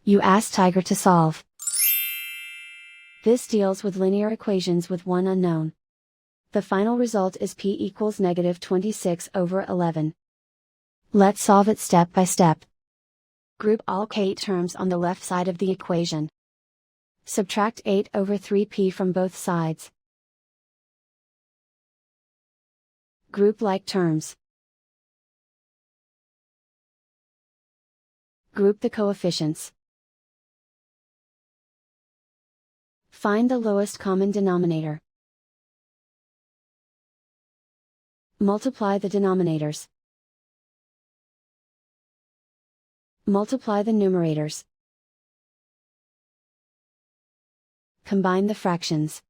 You ask Tiger to solve. This deals with linear equations with one unknown. The final result is p equals -26/11. Let's solve it step by step. Group all k terms on the left side of the equation. Subtract 8/3p from both sides. Group like terms. Group the coefficients. Find the lowest common denominator. Multiply the denominators. Multiply the numerators. Combine the fractions.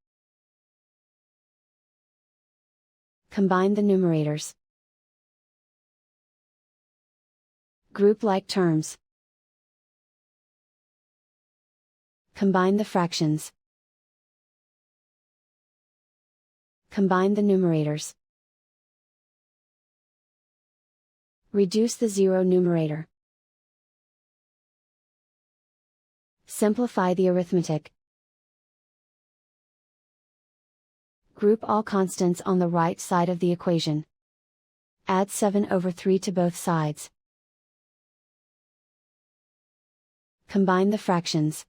Combine the numerators. Group like terms. Combine the fractions. Combine the numerators. Reduce the zero numerator. Simplify the arithmetic. Group all constants on the right side of the equation. Add 7/3 to both sides. Combine the fractions.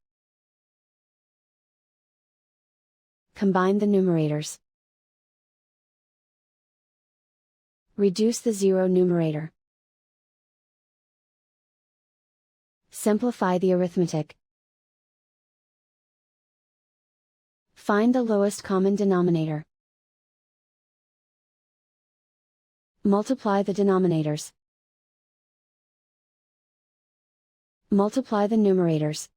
Combine the numerators. Reduce the zero numerator. Simplify the arithmetic. Find the lowest common denominator. Multiply the denominators. Multiply the numerators.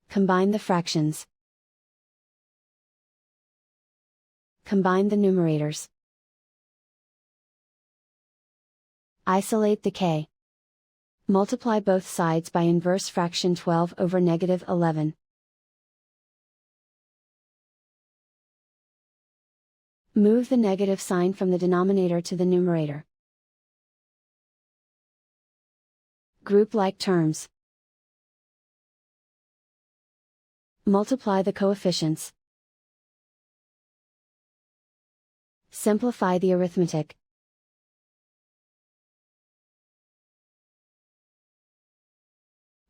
Combine the fractions. Combine the numerators. Isolate the k. Multiply both sides by inverse fraction 12/11. Move the negative sign from the denominator to the numerator. Group like terms. Multiply the coefficients. Simplify the arithmetic.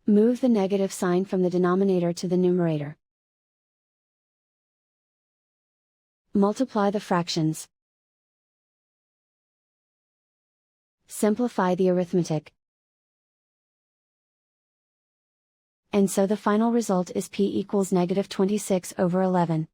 Move the negative sign from the denominator to the numerator. Multiply the fractions. Simplify the arithmetic. And so the final result is p equals -26/11.